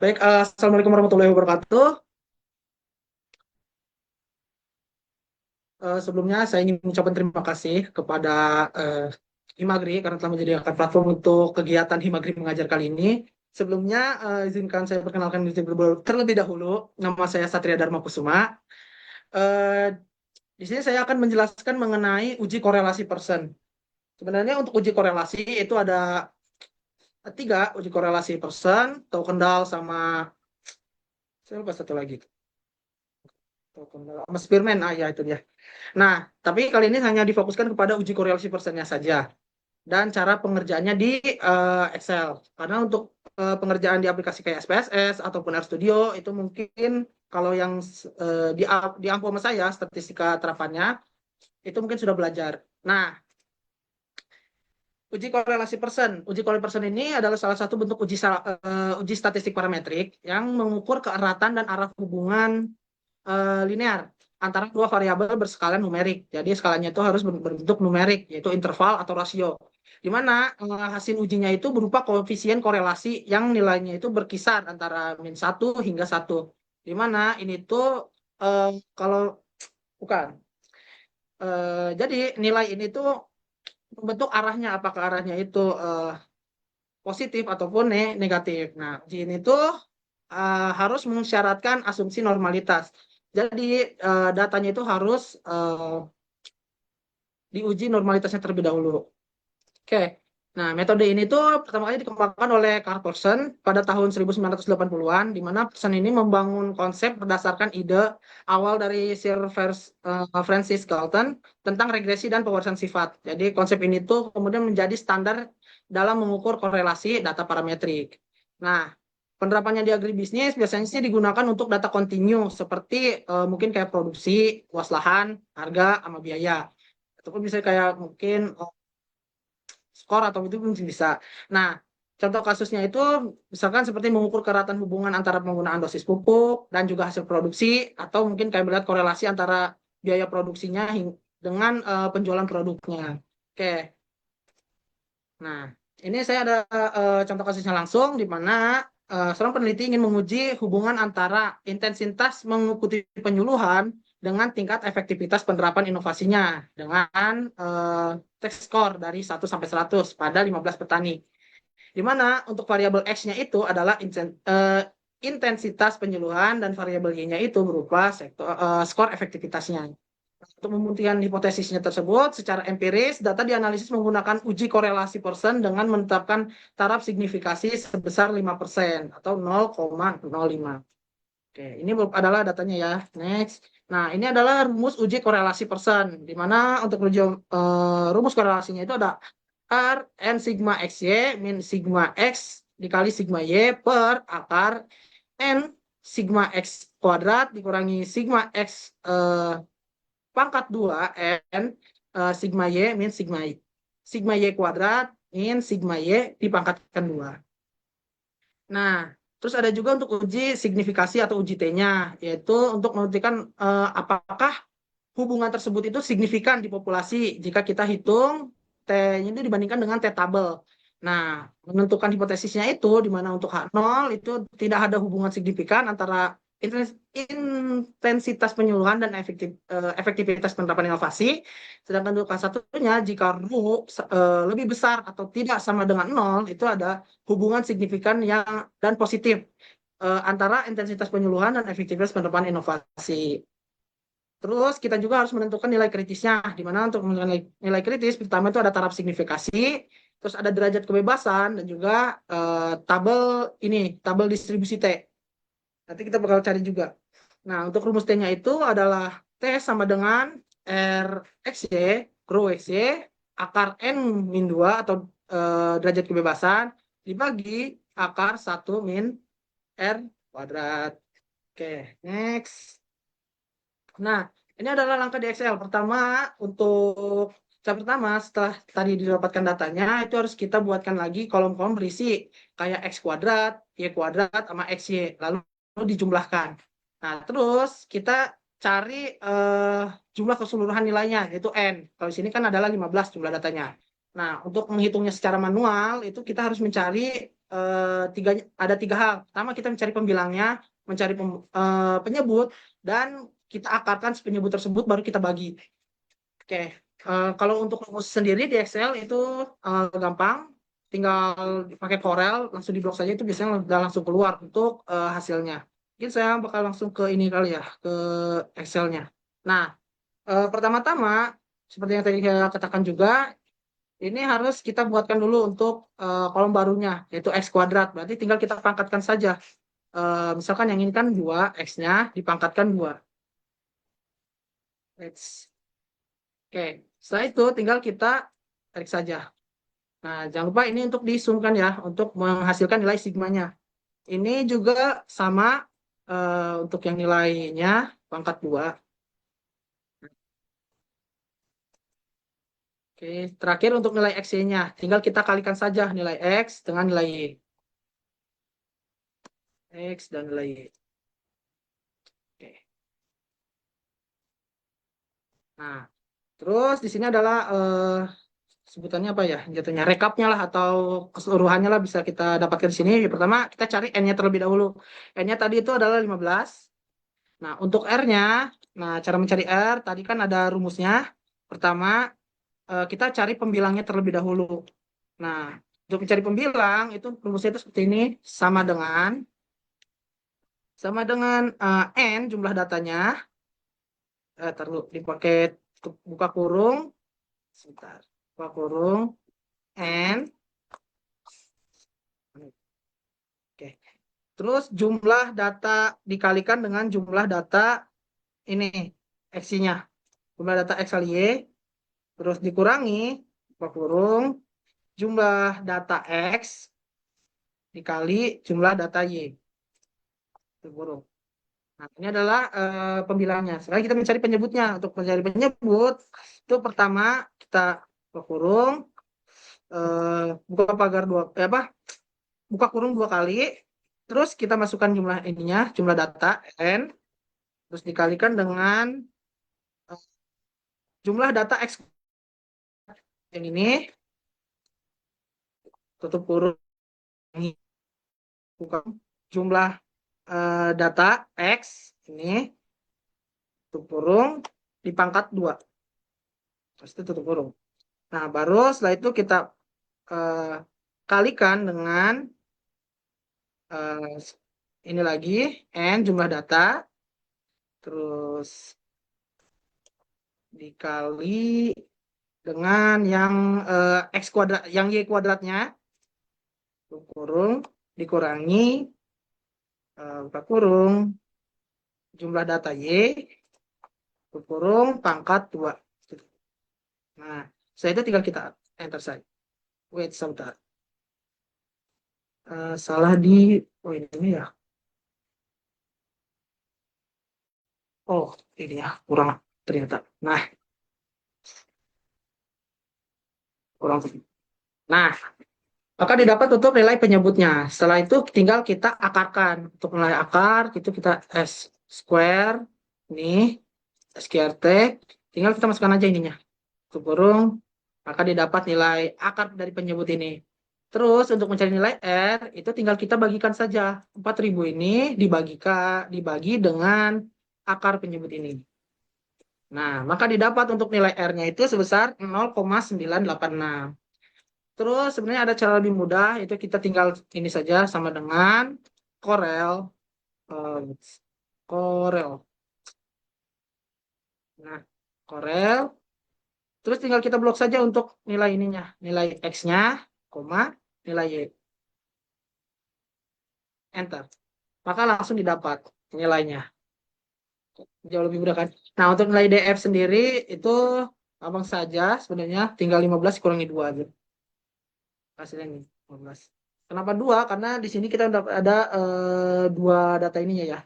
Baik, Assalamualaikum warahmatullahi wabarakatuh. Sebelumnya saya ingin mengucapkan terima kasih kepada eh, Himagri karena telah menyediakan platform untuk kegiatan Himagri mengajar kali ini. Sebelumnya, izinkan saya perkenalkan diri terlebih dahulu. Nama saya Satria Dharma Kusuma. Eh, di sini saya akan menjelaskan mengenai uji korelasi person. Sebenarnya untuk uji korelasi itu ada tiga uji korelasi person, tahu kendal sama saya lupa satu lagi. Tahu kendal sama Spearman, ya itu dia. Nah, tapi kali ini hanya difokuskan kepada uji korelasi persennya saja dan cara pengerjaannya di Excel. Karena untuk pengerjaan di aplikasi kayak SPSS ataupun RStudio itu mungkin kalau yang di Ampo sama saya statistika terapannya itu mungkin sudah belajar. Nah, uji korelasi persen. Uji korelasi persen ini adalah salah satu bentuk uji statistik parametrik yang mengukur keeratan dan arah hubungan linear antara dua variabel berskala numerik. Jadi skalanya itu harus berbentuk numerik, yaitu interval atau rasio. Di mana hasil ujinya itu berupa koefisien korelasi yang nilainya itu berkisar antara -1 hingga 1. Di mana ini tuh kalau bukan. Jadi nilai ini tuh bentuk arahnya, apakah arahnya itu positif ataupun negatif. Nah, uji ini tuh harus mensyaratkan asumsi normalitas. Jadi datanya itu harus diuji normalitasnya terlebih dahulu. Oke. Nah, metode ini tuh pertama kali dikembangkan oleh Carl Pearson pada tahun 1980-an, di mana Pearson ini membangun konsep berdasarkan ide awal dari Francis Galton tentang regresi dan pewarisan sifat. Jadi konsep ini tuh kemudian menjadi standar dalam mengukur korelasi data parametrik. Nah, penerapannya di agribisnis biasanya sih digunakan untuk data kontinu seperti mungkin kayak produksi, luas lahan, harga, sama biaya. Ataupun bisa kayak mungkin skor atau itu mungkin bisa. Nah, contoh kasusnya itu misalkan seperti mengukur keratan hubungan antara penggunaan dosis pupuk dan juga hasil produksi atau mungkin kayak melihat korelasi antara biaya produksinya dengan penjualan produknya. Oke. Nah, ini saya ada contoh kasusnya langsung di mana seorang peneliti ingin menguji hubungan antara intensitas mengikuti penyuluhan dengan tingkat efektivitas penerapan inovasinya dengan test score dari 1 sampai 100 pada 15 petani. Di mana untuk variabel X-nya itu adalah intensitas penyuluhan dan variabel Y-nya itu berupa skor efektivitasnya. Untuk membuktikan hipotesisnya tersebut, secara empiris, data dianalisis menggunakan uji korelasi person dengan menetapkan taraf signifikasi sebesar 5% atau 0,05. Oke, ini adalah datanya ya. Next. Nah, ini adalah rumus uji korelasi person, di mana untuk rumus korelasinya itu ada R N sigma XY min sigma X dikali sigma Y per akar N sigma X kuadrat dikurangi sigma X pangkat 2 N sigma Y min sigma Y kuadrat min sigma Y dipangkatkan 2. Nah, terus ada juga untuk uji signifikasi atau uji T-nya, yaitu untuk menentukan apakah hubungan tersebut itu signifikan di populasi jika kita hitung T-nya itu dibandingkan dengan T tabel. Nah, menentukan hipotesisnya itu di mana untuk H0 itu tidak ada hubungan signifikan antara intensitas penyuluhan dan efektivitas penerapan inovasi. Sedangkan untuk K1-nya jika RU lebih besar atau tidak sama dengan 0, itu ada hubungan signifikan yang dan positif antara intensitas penyuluhan dan efektivitas penerapan inovasi. Terus kita juga harus menentukan nilai kritisnya, di mana untuk menentukan nilai kritis pertama itu ada taraf signifikasi, terus ada derajat kebebasan dan juga tabel distribusi T. Nanti kita bakal cari juga. Nah, untuk rumus T-nya itu adalah T sama dengan R X Y, rho XY, akar N min 2 atau derajat kebebasan, dibagi akar 1 min R kuadrat. Oke, next. Nah, ini adalah langkah di Excel. Pertama, untuk step pertama, setelah tadi didapatkan datanya, itu harus kita buatkan lagi kolom-kolom berisi kayak X kuadrat, Y kuadrat, sama XY. Lalu dijumlahkan. Nah, terus kita cari jumlah keseluruhan nilainya, yaitu N. Kalau di sini kan adalah 15 jumlah datanya. Nah, untuk menghitungnya secara manual, itu kita harus mencari ada tiga hal. Pertama, kita mencari pembilangnya, mencari penyebut, dan kita akarkan penyebut tersebut baru kita bagi. Oke, kalau untuk rumus sendiri di Excel itu gampang, tinggal pakai Corel, langsung diblok saja itu biasanya udah langsung keluar untuk hasilnya. Mungkin saya bakal langsung ke ini kali ya, ke Excelnya. Nah, pertama-tama, seperti yang tadi saya katakan juga, ini harus kita buatkan dulu untuk kolom barunya, yaitu X kuadrat. Berarti tinggal kita pangkatkan saja. Misalkan yang ini kan 2, X-nya dipangkatkan 2. X. Oke, setelah itu tinggal kita tarik saja. Nah, jangan lupa ini untuk disumkan ya, untuk menghasilkan nilai sigmanya. Ini juga sama untuk yang nilainya pangkat 2. Oke, terakhir untuk nilai X-nya, tinggal kita kalikan saja nilai X dengan nilai Y. X dan nilai Y. Oke. Nah, terus di sini adalah sebutannya apa ya? Jatuhnya rekapnya lah atau keseluruhannya lah bisa kita dapatkan di sini. Yang pertama, kita cari N-nya terlebih dahulu. N-nya tadi itu adalah 15. Nah, untuk R-nya, nah cara mencari R tadi kan ada rumusnya. Pertama, kita cari pembilangnya terlebih dahulu. Nah, untuk mencari pembilang itu rumusnya itu seperti ini, sama dengan N jumlah datanya. Taruh dipakai buka kurung, sebentar, buka kurung N. Oke. Terus jumlah data dikalikan dengan jumlah data ini X-nya. Jumlah data X kali Y. Terus dikurangi, buka kurung, jumlah data X dikali jumlah data Y. Tutup kurung. Nah, ini adalah pembilangnya. Sekarang kita mencari penyebutnya. Untuk mencari penyebut, itu pertama kita buka kurung, buka pagar dua, apa? Buka kurung 2 kali. Terus kita masukkan jumlah ininya, jumlah data N, terus dikalikan dengan jumlah data X yang ini, tutup kurung, buka jumlah data X ini, tutup kurung, dipangkat 2. Terus itu tutup kurung. Nah, baru setelah itu kita kalikan dengan ini lagi, N jumlah data, terus dikali dengan yang X kuadrat, yang Y kuadratnya, kurung, dikurangi, buka kurung, jumlah data Y, kurung, pangkat 2. Nah, setelah itu tinggal kita enter saja. Wait, sebentar. Salah di, oh ini ya. Oh, ini ya, kurang ternyata. Nah, kurang. Nah, maka didapat untuk nilai penyebutnya. Setelah itu tinggal kita akarkan. Untuk nilai akar, itu kita S square, ini, SQRT, tinggal kita masukkan aja ininya. Tutup kurung, maka didapat nilai akar dari penyebut ini. Terus untuk mencari nilai R, itu tinggal kita bagikan saja. 4.000 ini dibagi dengan akar penyebut ini. Nah, maka didapat untuk nilai R-nya itu sebesar 0,986. Terus sebenarnya ada cara lebih mudah, itu kita tinggal ini saja sama dengan Corel. eh, Corel. Nah, Corel. Terus tinggal kita blok saja untuk nilai ininya, nilai X-nya, koma, nilai Y. Enter. Maka langsung didapat nilainya. Jauh lebih mudah kan? Nah, untuk nilai DF sendiri itu gampang saja sebenarnya, tinggal 15 kurangi 2 aja. Hasilnya ini 15. Kenapa 2? Karena di sini kita udah ada 2 data ininya ya.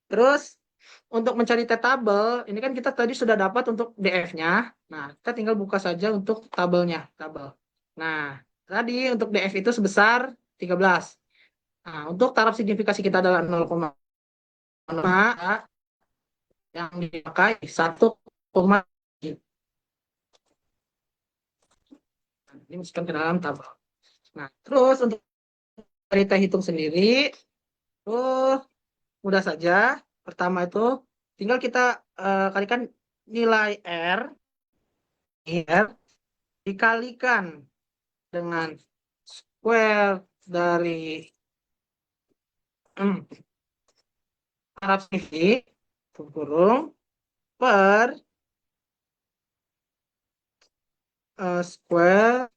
Terus untuk mencari T-tabel, ini kan kita tadi sudah dapat untuk DF-nya. Nah, kita tinggal buka saja untuk tabelnya, tabel. Nah, tadi untuk DF itu sebesar 13. Nah, untuk taraf signifikasi kita adalah 0,5, yang dipakai 1, ini masukkan ke dalam tabel. Nah, terus untuk kita hitung sendiri. Oh, mudah saja. Pertama itu tinggal kita kalikan nilai R dikalikan dengan square dari Arab Saudi kurung per square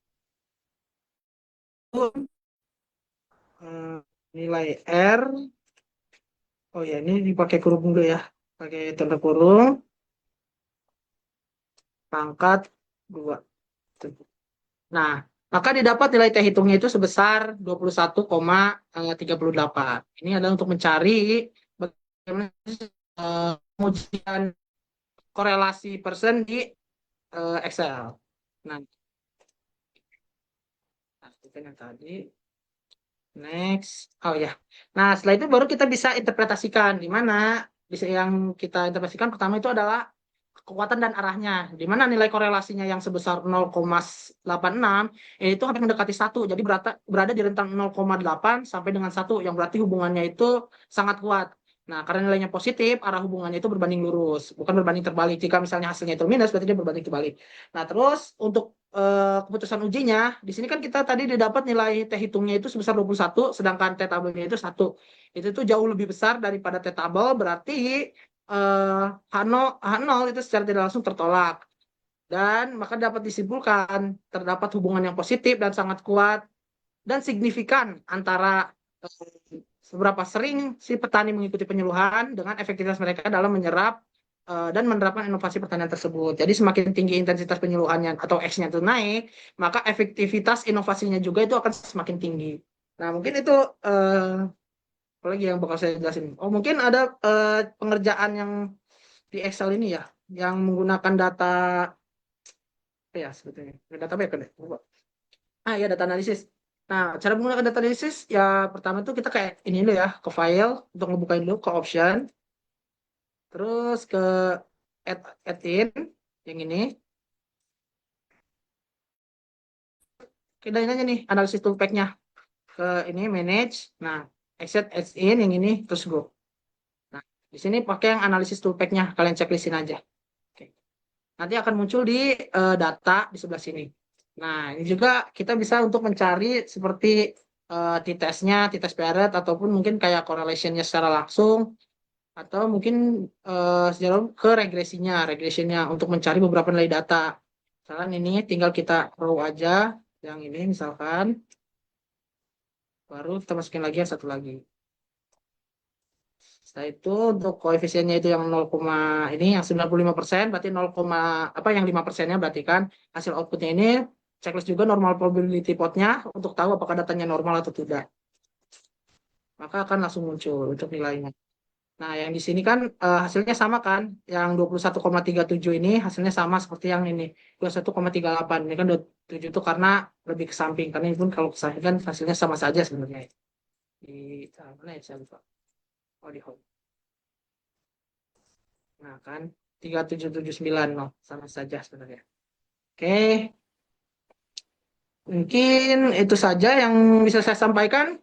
nilai R. Oh ya, ini dipakai kurung dulu ya. Pakai tanda kurung pangkat 2. Nah, maka didapat nilai T hitungnya itu sebesar 21,38. Ini adalah untuk mencari bagaimana pengujian korelasi persen di Excel. Nah, itu yang tadi. Next. Oh ya. Nah, setelah itu baru kita bisa interpretasikan di mana bisa yang kita interpretasikan pertama itu adalah kekuatan dan arahnya. Di mana nilai korelasinya yang sebesar 0,86 itu hampir mendekati 1. Jadi berada di rentang 0,8 sampai dengan 1 yang berarti hubungannya itu sangat kuat. Nah, karena nilainya positif, arah hubungannya itu berbanding lurus, bukan berbanding terbalik. Jika misalnya hasilnya itu minus, berarti dia berbanding terbalik. Nah, terus untuk keputusan ujinya, di sini kan kita tadi didapat nilai T hitungnya itu sebesar 21, sedangkan T tabelnya itu 1. Itu tuh jauh lebih besar daripada T tabel, berarti H0 itu secara tidak langsung tertolak. Dan maka dapat disimpulkan terdapat hubungan yang positif dan sangat kuat dan signifikan antara seberapa sering si petani mengikuti penyuluhan dengan efektivitas mereka dalam menyerap dan menerapkan inovasi pertanian tersebut. Jadi semakin tinggi intensitas penyuluhannya atau X-nya itu naik, maka efektivitas inovasinya juga itu akan semakin tinggi. Nah, mungkin itu apa lagi yang bakal saya jelasin. Oh, mungkin ada pengerjaan yang di Excel ini ya, yang menggunakan data apa ya sebetulnya. Data apa ya kan? Ya, data analisis. Nah, cara menggunakan data analisis ya pertama tuh kita kayak ini dulu ya, ke file untuk ngebukain dulu ke option, terus ke add in yang ini. Kita ini aja nih analisis toolpack-nya ke ini manage. Nah, exit add in yang ini terus go. Nah, di sini pakai yang analisis toolpack-nya, kalian checklistin aja. Oke. Nanti akan muncul di data di sebelah sini. Nah, ini juga kita bisa untuk mencari seperti t-testnya, t-test paired, ataupun mungkin kayak correlation-nya secara langsung, atau mungkin secara ke regressionnya untuk mencari beberapa nilai data. Misalkan ini tinggal kita row aja, yang ini misalkan, baru kita masukin lagi yang satu lagi. Setelah itu untuk koefisiennya itu yang 0, ini yang 95%, berarti 0, apa yang 5%-nya berarti kan hasil outputnya ini checklist juga normal probability plotnya untuk tahu apakah datanya normal atau tidak. Maka akan langsung muncul untuk nilainya. Nah, yang di sini kan hasilnya sama kan? Yang 21,37 ini hasilnya sama seperti yang ini, 21,38. Ini kan 27 itu karena lebih ke samping. Karena ini pun kalau ke samping kan hasilnya sama saja sebenarnya. Di mana ya saya lupa. Oh, di home. Nah, kan 3779 no, sama saja sebenarnya. Oke, mungkin itu saja yang bisa saya sampaikan.